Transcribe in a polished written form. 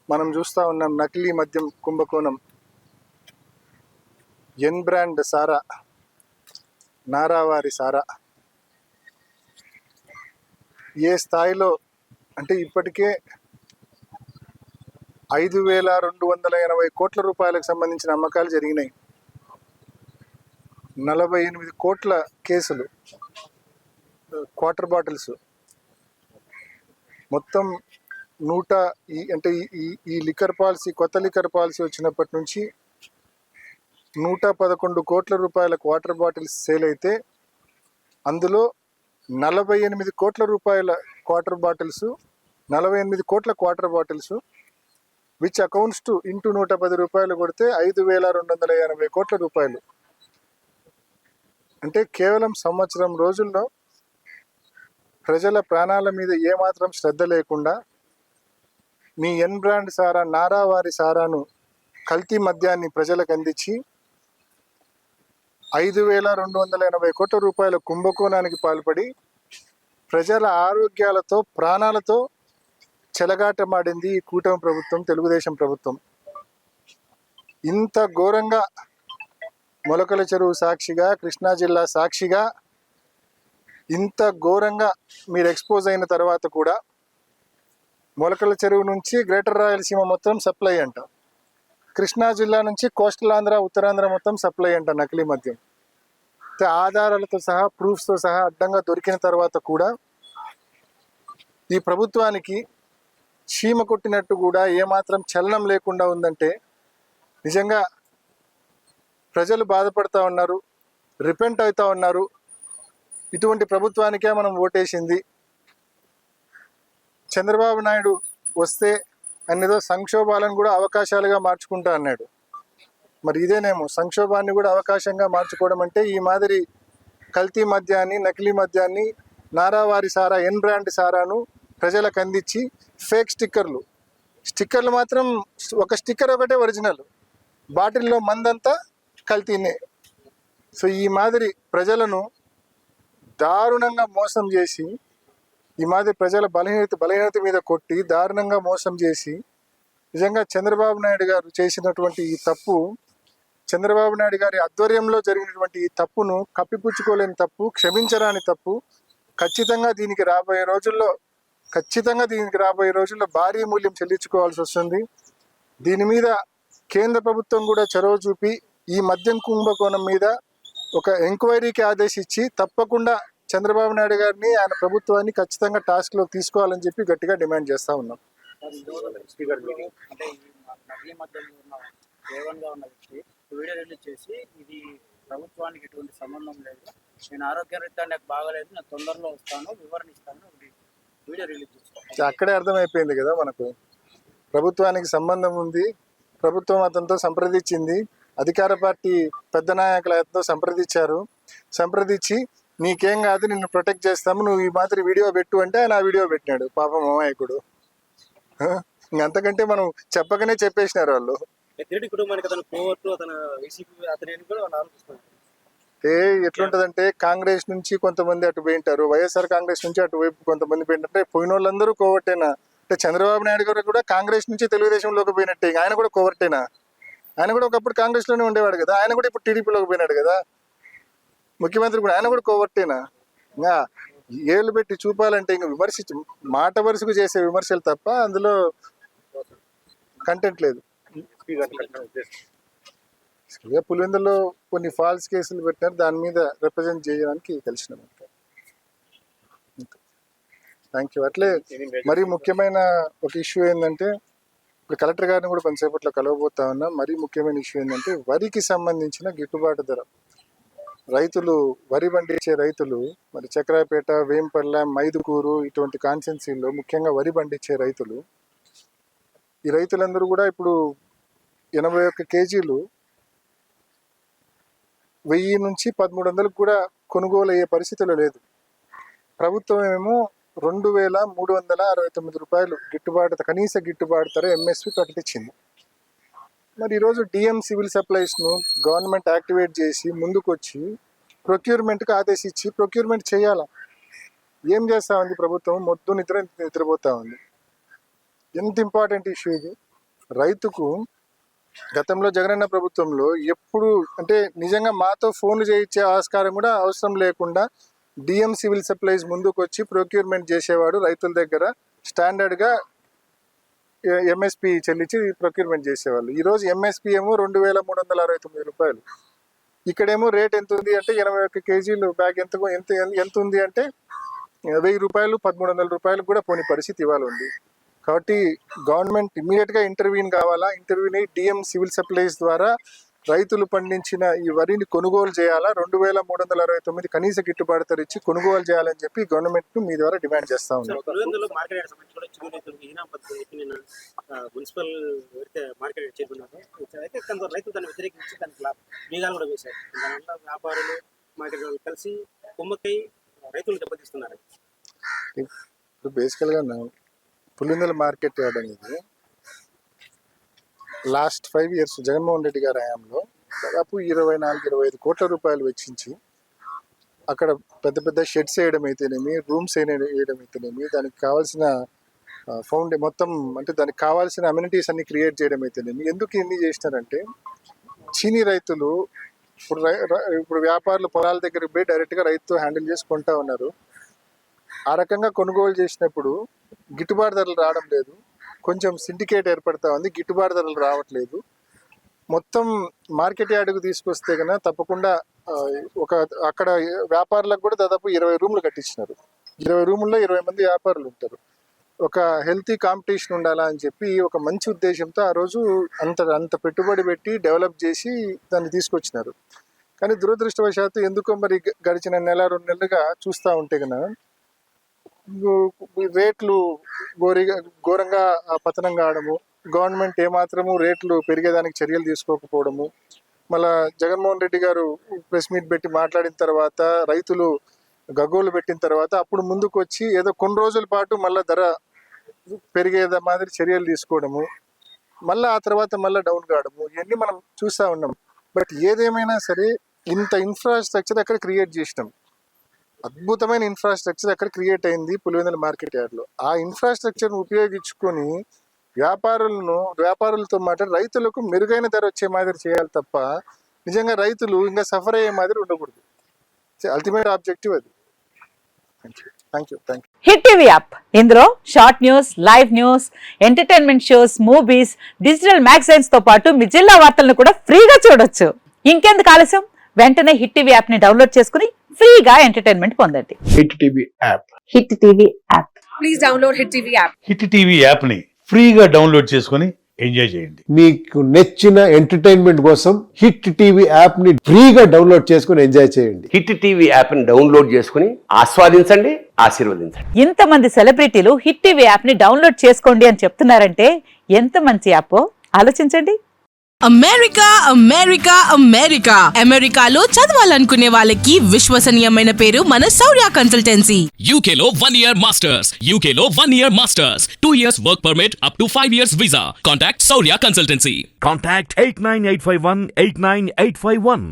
మనం చూస్తూ ఉన్నాం నకిలీ మద్యం కుంభకోణం. ఎన్ బ్రాండ్ సారా, నారావారి సారా ఏ స్థాయిలో అంటే ఇప్పటికే 5,280 కోట్ల రూపాయలకు సంబంధించిన అమ్మకాలు జరిగినాయి. 48 కోట్ల కేసులు క్వార్టర్ బాటిల్స్ మొత్తం ఈ లిక్కర్ పాలసీ, కొత్త లిక్కర్ పాలసీ వచ్చినప్పటి నుంచి 111 కోట్ల రూపాయల క్వార్టర్ బాటిల్స్ సేల్ అయితే అందులో 48 కోట్ల రూపాయల క్వార్టర్ బాటిల్స్, 48 కోట్ల quarter bottles which accounts to into 110 రూపాయలు కొడితే 5,280 కోట్ల రూపాయలు. అంటే కేవలం సంవత్సరం రోజుల్లో ప్రజల ప్రాణాల మీద ఏమాత్రం శ్రద్ధ లేకుండా మీ ఎన్ బ్రాండ్ సారా, నారావారి సారాను, కల్తీ మద్యాన్ని ప్రజలకు అందించి 5,280 కోట్ల రూపాయల కుంభకోణానికి పాల్పడి ప్రజల ఆరోగ్యాలతో, ప్రాణాలతో చెలగాటమాడింది ఈ కూటమి ప్రభుత్వం, తెలుగుదేశం ప్రభుత్వం. ఇంత ఘోరంగా మొలకల చెరువు సాక్షిగా, కృష్ణా జిల్లా సాక్షిగా ఇంత ఘోరంగా మీరు ఎక్స్పోజ్ అయిన తర్వాత కూడా మొలకల చెరువు నుంచి గ్రేటర్ రాయలసీమ మొత్తం సప్లై అంట, కృష్ణా జిల్లా నుంచి కోస్టల్ ఆంధ్ర, ఉత్తరాంధ్ర మొత్తం సప్లై అంట నకిలీ మద్యం. ఆధారాలతో సహా, ప్రూఫ్స్తో సహా అడ్డంగా దొరికిన తర్వాత కూడా ఈ ప్రభుత్వానికి చీమ కొట్టినట్టు కూడా ఏమాత్రం చలనం లేకుండా ఉందంటే నిజంగా ప్రజలు బాధపడుతూ ఉన్నారు, రిపెంట్ అవుతూ ఉన్నారు. ఇటువంటి ప్రభుత్వానికే మనం ఓటేసింది. చంద్రబాబు నాయుడు వస్తే అన్నిదో సంక్షోభాలను కూడా అవకాశాలుగా మార్చుకుంటా అన్నాడు. మరి ఇదేనేమో సంక్షోభాన్ని కూడా అవకాశంగా మార్చుకోవడం అంటే ఈ మాదిరి కల్తీ మద్యాన్ని, నకిలీ మద్యాన్ని, నారావారి సారా, ఎన్ బ్రాండ్ సారాను ప్రజలకు అందించి ఫేక్ స్టిక్కర్లు మాత్రం ఒక స్టిక్కర్ ఒకటే ఒరిజినల్, బాటిల్లో మందంతా కల్తీనే. సో ఈ మాదిరి ప్రజలను దారుణంగా మోసం చేసి, ఈ మాదిరి ప్రజల బలహీనత మీద కొట్టి దారుణంగా మోసం చేసి నిజంగా చంద్రబాబు నాయుడు గారు చేసినటువంటి ఈ తప్పు, చంద్రబాబు నాయుడు గారి ఆధ్వర్యంలో జరిగినటువంటి ఈ తప్పును కప్పిపుచ్చుకోలేని తప్పు, క్షమించరాని తప్పు. ఖచ్చితంగా దీనికి రాబోయే రోజుల్లో భారీ మూల్యం చెల్లించుకోవాల్సి వస్తుంది. దీని మీద కేంద్ర ప్రభుత్వం కూడా చొరవ చూపి ఈ మద్యం కుంభకోణం మీద ఒక ఎంక్వైరీకి ఆదేశించి తప్పకుండా చంద్రబాబు నాయుడు గారిని, ఆయన ప్రభుత్వాన్ని ఖచ్చితంగా టాస్క్లో తీసుకోవాలని చెప్పి గట్టిగా డిమాండ్ చేస్తూ ఉన్నాం. వీడియో రిలీజ్ చేసి ఇది ప్రభుత్వానికి ఎటువంటి సంబంధం లేదు, నేను ఆరోగ్యరీత్యా నాకు బాగలేదు, నేను తొందరలో వస్తాను, వివరణ ఇస్తాను, వీడియో రిలీజ్ చేస్తాను. అక్కడే అర్థమైపోయింది కదా మనకు, ప్రభుత్వానికి సంబంధం ఉంది. ప్రభుత్వం అతనితో సంప్రదించింది, అధికార పార్టీ పెద్ద నాయకులతో సంప్రదించి నీకేం కాదు, నిన్ను ప్రొటెక్ట్ చేస్తాము, నువ్వు ఈ మాదిరి వీడియో పెట్టు అంటే ఆయన ఆ వీడియో పెట్టినాడు. పాపం అమాయకుడు. ఇంకంతకంటే మనం చెప్పకనే చెప్పేసినారు వాళ్ళు. ఎట్లుంటదంటే కాంగ్రెస్ నుంచి కొంతమంది అటు పోయింటారు, వైఎస్ఆర్ కాంగ్రెస్ నుంచి అటువైపు కొంతమంది పోయింటే పోయిన వాళ్ళందరూ కోవట్టేనా? అంటే చంద్రబాబు నాయుడు గారు కూడా కాంగ్రెస్ నుంచి తెలుగుదేశంలోకి పోయినట్టే, ఆయన కూడా కోవర్టేనా? ఆయన కూడా ఒకప్పుడు కాంగ్రెస్ లోనే ఉండేవాడు కదా, ఆయన కూడా ఇప్పుడు టీడీపీలోకి పోయినాడు కదా, ముఖ్యమంత్రి కూడా ఆయన కూడా కోవర్టేనా? ఇంకా ఏళ్ళు పెట్టి చూపాలంటే ఇంకా మాట వరుసకు చేసే విమర్శలు తప్ప అందులో కంటెంట్ లేదు. పులివెందులో కొన్ని ఫాల్స్ కేసులు పెట్టినారు, దాని మీద రిప్రజెంట్ చేయడానికి కలిసిన. Thank you. అట్లే మరీ ముఖ్యమైన ఒక ఇష్యూ ఏంటంటే, ఇప్పుడు కలెక్టర్ గారిని కూడా కొంతసేపట్లో కలవబోతా ఉన్నా. మరీ ముఖ్యమైన ఇష్యూ ఏంటంటే వరికి సంబంధించిన గిట్టుబాటు ధర. రైతులు, వరి పండించే రైతులు, మరి చక్రాపేట, వేంపల్లె, మైదుకూరు ఇటువంటి కాన్స్టిట్యున్సీల్లో ముఖ్యంగా వరి పండించే రైతులు, ఈ రైతులందరూ కూడా ఇప్పుడు 81 కేజీలు 1000 నుంచి 1300 కూడా కొనుగోలు అయ్యే పరిస్థితులు లేదు. ప్రభుత్వం ఏమో 2,369 రూపాయలు కనీస గిట్టుబాటు ధర ఎంఎస్పి ప్రకటించింది. మరి ఈరోజు డిఎం సివిల్ సప్లైస్ను గవర్నమెంట్ యాక్టివేట్ చేసి ముందుకు వచ్చి ప్రొక్యూర్మెంట్కి ఆదేశించి ప్రొక్యూర్మెంట్ చేయాలా? ఏం చేస్తూ ఉంది ప్రభుత్వం? నిద్రపోతూ ఉంది. ఎంత ఇంపార్టెంట్ ఇష్యూ ఇది. రైతుకు గతంలో జగనన్న ప్రభుత్వంలో ఎప్పుడు అంటే నిజంగా మాతో ఫోన్లు చేయించే ఆస్కారం కూడా అవసరం లేకుండా డిఎం సివిల్ సప్లైస్ ముందుకు వచ్చి ప్రొక్యూర్మెంట్ చేసేవాడు. రైతుల దగ్గర స్టాండర్డ్గా ఎంఎస్పి చెల్లించి ప్రొక్యూర్మెంట్ చేసేవాళ్ళు. ఈరోజు ఎంఎస్పి ఏమో 2369 రూపాయలు. ఇక్కడేమో రేట్ ఎంత ఉంది అంటే 81 కేజీలు బ్యాగ్ ఎంత ఉంది అంటే 1000 రూపాయలు 1300 రూపాయలు కూడా పోని పరిస్థితి ఇవాళ ఉంది. కాబట్టి గవర్నమెంట్ ఇమ్మీడియట్గా ఇంటర్వ్యూన్ కావాలా. ఇంటర్వ్యూని డిఎం సివిల్ సప్లైస్ ద్వారా రైతులు పండించిన ఈ వరిని కొనుగోలు చేయాలా. 2369 కనీస గిట్టుబాటు ధర ఇచ్చి కొనుగోలు చేయాలని చెప్పి గవర్నమెంట్ మీ ద్వారా డిమాండ్ చేస్తా ఉన్నాం. మున్సిపల్ మార్కెట్ చేరుకున్నారు అయితే కొంత రైతులు దాన్ని వ్యతిరేకించి దానికి బీగాలు కూడా వేశారు. దానివల్ల వ్యాపారులు మార్కెట్ వాళ్ళు కలిసి కుమ్మకై రైతులు దెబ్బతీస్తున్నారు. ఇప్పుడు బేసికల్గా పులివెందుల మార్కెట్ యార్డ్ అనేది లాస్ట్ 5 years జగన్మోహన్ రెడ్డి గారి హయాంలో దాదాపు 24-25 కోట్ల రూపాయలు వెచ్చించి అక్కడ పెద్ద పెద్ద షెడ్స్ వేయడం అయితేనేమి, రూమ్స్ వేయడం అయితేనేమి, దానికి కావాల్సిన మొత్తం అంటే దానికి కావాల్సిన అమ్యూనిటీస్ అన్ని క్రియేట్ చేయడం అయితేనేమి. ఎందుకు ఇన్ని చేసినారంటే చీనీ రైతులు ఇప్పుడు వ్యాపారులు పొలాల దగ్గరికి పోయి డైరెక్ట్గా రైతుతో హ్యాండిల్ చేసి కొంటా ఉన్నారు. ఆ రకంగా కొనుగోలు చేసినప్పుడు గిట్టుబాటు ధరలు రావడం లేదు. కొంచెం సిండికేట్ ఏర్పడతా ఉంది, గిట్టుబాటు ధరలు రావట్లేదు. మొత్తం మార్కెట్ యార్డుకు తీసుకొస్తే కన్నా తప్పకుండా అక్కడ వ్యాపారులకు కూడా దాదాపు 20 రూములు కట్టించినారు. 20 రూముల్లో 20 మంది వ్యాపారులు ఉంటారు. ఒక హెల్తీ కాంపిటీషన్ ఉండాలా అని చెప్పి ఒక మంచి ఉద్దేశంతో ఆ రోజు అంత పెట్టుబడి పెట్టి డెవలప్ చేసి దాన్ని తీసుకొచ్చినారు. కానీ దురదృష్టవశాత్తు ఎందుకో మరి గడిచిన 1-2 నెలలుగా చూస్తూ ఉంటే కన్నా రేట్లు ఘోరంగా పతనం కావడము, గవర్నమెంట్ ఏమాత్రము రేట్లు పెరిగేదానికి చర్యలు తీసుకోకపోవడము, మళ్ళా జగన్మోహన్ రెడ్డి గారు ప్రెస్ మీట్ పెట్టి మాట్లాడిన తర్వాత రైతులు గగ్గోలు పెట్టిన తర్వాత అప్పుడు ముందుకు వచ్చి ఏదో కొన్ని రోజుల పాటు మళ్ళీ ధర పెరిగేదా మాదిరి చర్యలు తీసుకోవడము, మళ్ళీ ఆ తర్వాత మళ్ళీ డౌన్ కావడము, ఇవన్నీ మనం చూస్తూ ఉన్నాం. బట్ ఏదేమైనా సరే ఇంత ఇన్ఫ్రాస్ట్రక్చర్ అక్కడ క్రియేట్ చేసినాం. అద్భుతమైన ఇన్ఫ్రాస్ట్రక్చర్ అక్కడ క్రియేట్ అయింది పులివెందుల మార్కెట్ యార్డ్లో. ఆ ఇన్ఫ్రాస్ట్రక్చర్ను ఉపయోగించుకొని వ్యాపారులతో మాట్లాడి రైతులకు మెరుగైన ధర వచ్చే మాదిరి చేయాలి తప్ప నిజంగా రైతులు ఇంకా సఫర్ అయ్యే మాదిరి ఉండకూడదు. అల్టిమేట్ ఆబ్జెక్టివ్ అది. Thank you. Hit TV app, ఇందులో short news, live news, entertainment shows, movies, digital magazines తో పాటు మీ జిల్లా వార్తలను కూడా ఫ్రీగా చూడొచ్చు. ఇంకెందుకు ఆలస్యం, వెంటనే హిట్ టీవీ యాప్ ని డౌన్లోడ్ చేసుకుని ఫ్రీగా ఎంటర్టైన్మెంట్ పొందండి. Hit TV app. Hit TV app. Please download hit TV app. Hit TV app ని ఫ్రీగా డౌన్లోడ్ చేసుకుని ఎంజాయ్ చేయండి. మీకు నచ్చిన ఎంటర్టైన్మెంట్ కోసం హిట్ టీవీ యాప్ ని ఫ్రీగా డౌన్లోడ్ చేసుకుని ఎంజాయ్ చేయండి. హిట్ టీవీ యాప్ ని డౌన్లోడ్ చేసుకుని ఆస్వాదించండి, ఆశీర్వదించండి. ఇంతమంది సెలబ్రిటీలు హిట్ టీవీ యాప్ ని డౌన్లోడ్ చేసుకోండి అని చెప్తున్నారంటే ఎంత మంచి యాప్ ఆలోచించండి. అమెరికా అమెరికాలో చదవాలనుకునే వాళ్ళకి విశ్వసనీయమైన పేరు మన శౌర్య కన్సల్టెన్సీ. UK లో 1 year masters, UK లో 1 year masters, 2 years work permit up to 5 years visa. Contact Saurya Consultancy. Contact 89851 89851.